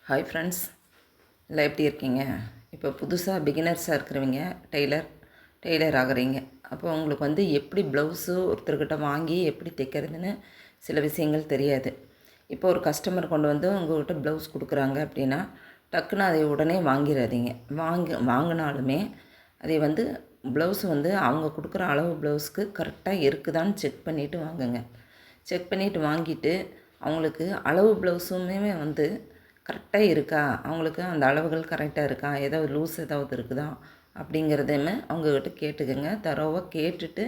Hi friends, எல்லாம் எப்படி இருக்கீங்க? இப்போ புதுசாக பிகினர்ஸாக இருக்கிறவங்க டெய்லர் ஆகுறீங்க. அப்போ உங்களுக்கு எப்படி ப்ளவுஸு ஒருத்தர்கிட்ட வாங்கி எப்படி தைக்கிறதுன்னு சில விஷயங்கள் தெரியாது. இப்போ ஒரு கஸ்டமர் கொண்டு உங்கள்கிட்ட ப்ளவுஸ் கொடுக்குறாங்க அப்படின்னா டக்குன்னு அதை உடனே வாங்கிடாதீங்க. வாங்கினாலுமே அதை ப்ளவுஸ் அவங்க கொடுக்குற அளவு ப்ளவுஸ்க்கு கரெக்டாக இருக்குதான்னு செக் பண்ணிவிட்டு வாங்குங்க. செக் பண்ணிவிட்டு வாங்கிட்டு அவங்களுக்கு அளவு ப்ளவுஸுமே கரெக்டாக இருக்கா, அவங்களுக்கு அந்த அளவுகள் கரெக்டாக இருக்கா, ஏதாவது லூஸ் ஏதாவது இருக்குதா அப்படிங்கிறதையுமே அவங்கக்கிட்ட கேட்டுக்கோங்க. தரோவாக கேட்டுட்டு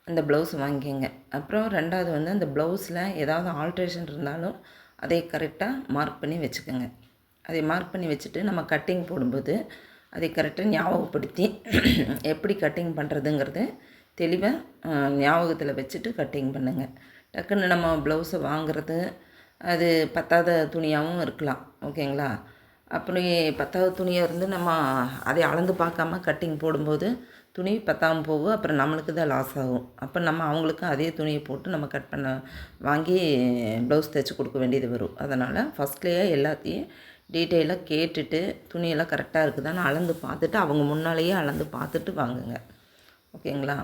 அந்த ப்ளவுஸ் வாங்கிக்கோங்க. அப்புறம் ரெண்டாவது அந்த ப்ளவுஸில் ஏதாவது ஆல்ட்ரேஷன் இருந்தாலும் அதை கரெக்டாக மார்க் பண்ணி வச்சுக்கோங்க. அதை மார்க் பண்ணி வச்சுட்டு நம்ம கட்டிங் போடும்போது அதை கரெக்டாக ஞாபகப்படுத்தி எப்படி கட்டிங் பண்ணுறதுங்கிறது தெளிவாக ஞாபகத்தில் வச்சுட்டு கட்டிங் பண்ணுங்கள். டக்குன்னு நம்ம ப்ளவுஸை வாங்குறது அது பத்தாத துணியாகவும் இருக்கலாம். ஓகேங்களா? அப்படி பத்தாவது துணியாக நம்ம அதை அளந்து பார்க்காம கட்டிங் போடும்போது துணி பத்தாமல் போகும். அப்புறம் நம்மளுக்கு தான் லாஸ் ஆகும். அப்போ நம்ம அவங்களுக்கும் அதே துணியை போட்டு நம்ம கட் பண்ண வாங்கி ப்ளவுஸ் தைச்சி கொடுக்க வேண்டியது வரும். அதனால் ஃபஸ்ட்லேயே எல்லாத்தையும் டீட்டெயிலாக கேட்டுட்டு துணியெல்லாம் கரெக்டாக இருக்குதான்னு அளந்து பார்த்துட்டு அவங்க முன்னாலேயே அளந்து பார்த்துட்டு வாங்குங்க. ஓகேங்களா?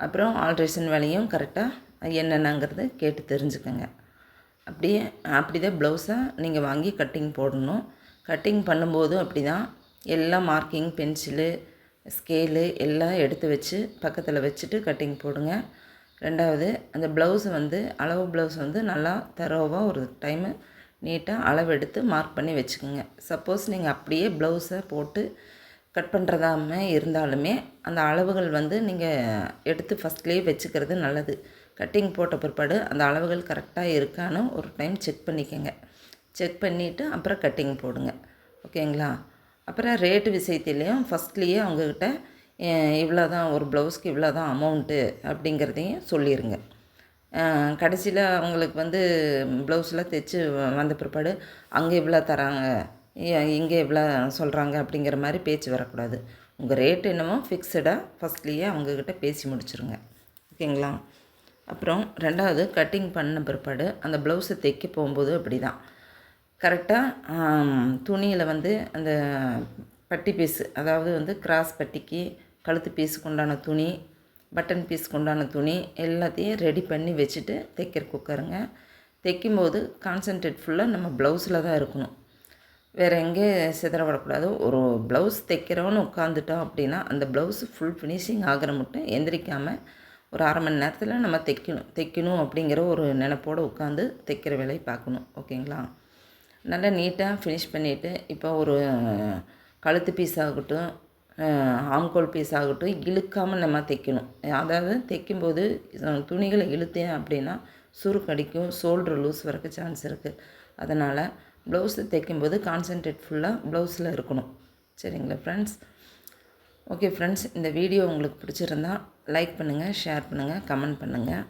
அப்புறம் ஆல்ட்ரேஷன் வேலையும் கரெக்டாக என்னென்னங்கிறது கேட்டு தெரிஞ்சுக்கோங்க. அப்படி தான் ப்ளவுஸை நீங்கள் வாங்கி கட்டிங் போடணும். கட்டிங் பண்ணும்போதும் அப்படி தான் எல்லா மார்க்கிங், பென்சிலு, ஸ்கேலு எல்லாம் எடுத்து வச்சு பக்கத்தில் வச்சுட்டு கட்டிங் போடுங்க. ரெண்டாவது அந்த ப்ளவுஸு அளவு ப்ளவுஸ் நல்லா தரோவாக ஒரு டைமு நீட்டாக அளவு எடுத்து மார்க் பண்ணி வச்சுக்கோங்க. சப்போஸ் நீங்கள் அப்படியே ப்ளவுஸை போட்டு கட் பண்ணுறதாம இருந்தாலுமே அந்த அளவுகள் நீங்கள் எடுத்து ஃபஸ்ட்லேயே வச்சுக்கிறது நல்லது. கட்டிங் போட்ட பிற்பாடு அந்த அளவுகள் கரெக்டாக இருக்கான்னு ஒரு டைம் செக் பண்ணிக்கோங்க. செக் பண்ணிவிட்டு அப்புறம் கட்டிங் போடுங்க. ஓகேங்களா? அப்புறம் ரேட்டு விஷயத்துலேயும் ஃபஸ்ட்லேயே அவங்கக்கிட்ட இவ்வளோ தான், ஒரு ப்ளவுஸ்க்கு இவ்வளோ தான் அமௌண்ட்டு அப்படிங்கிறதையும் சொல்லிடுங்க. கடைசியில் அவங்களுக்கு ப்ளவுஸ்லாம் தைச்சி வந்த பிற்பாடு அங்கே இவ்வளோ தராங்க, இங்கே இவ்வளோ சொல்கிறாங்க அப்படிங்கிற மாதிரி பேச்சு வரக்கூடாது. உங்கள் ரேட் என்னமோ ஃபிக்ஸடாக ஃபஸ்ட்லேயே அவங்கக்கிட்ட பேசி முடிச்சுருங்க. ஓகேங்களா? அப்புறம் ரெண்டாவது கட்டிங் பண்ண பிற்பாடு அந்த ப்ளவுஸை தைக்க போகும்போது அப்படி தான் கரெக்டாக துணியில் அந்த பட்டி பீஸு, அதாவது கிராஸ் பட்டிக்கு கழுத்து பீஸுக்கு உண்டான துணி, பட்டன் பீஸுக்கு உண்டான துணி எல்லாத்தையும் ரெடி பண்ணி வச்சுட்டு தைக்கிறக்கு உட்காருங்க. தைக்கும்போது கான்சன்ட்ரேட் ஃபுல்லாக நம்ம ப்ளவுஸில் தான் இருக்கணும். வேறு எங்கே சிதற விடக்கூடாது. ஒரு ப்ளவுஸ் தைக்கிறோன்னு உட்காந்துட்டோம் அப்படின்னா அந்த ப்ளவுஸு ஃபுல் ஃபினிஷிங் ஆகிற மட்டும் எந்திரிக்காமல் ஒரு அரை மணி நேரத்தில் நம்ம தைக்கணும் அப்படிங்கிற ஒரு நினைப்போடு உட்காந்து தைக்கிற வேலையை பார்க்கணும். ஓகேங்களா? நல்லா நீட்டாக ஃபினிஷ் பண்ணிவிட்டு இப்போ ஒரு கழுத்து பீஸ் ஆகட்டும், ஆம்கோல் பீஸ் ஆகட்டும் இழுக்காமல் நம்ம தைக்கணும். அதாவது தைக்கும்போது துணிகளை இழுத்தேன் அப்படின்னா சுருக்கடிக்கும், ஷோல்ட்ரு லூஸ் வரக்கு சான்ஸ் இருக்குது. அதனால் ப்ளவுஸு தைக்கும்போது கான்சன்ட்ரேட் ஃபுல்லாக ப்ளவுஸில் இருக்கணும். சரிங்களா ஃப்ரெண்ட்ஸ்? ஓகே ஃப்ரெண்ட்ஸ், இந்த வீடியோ உங்களுக்கு பிடிச்சிருந்தா லைக் பண்ணுங்கள், ஷேர் பண்ணுங்கள், கமெண்ட் பண்ணுங்கள்.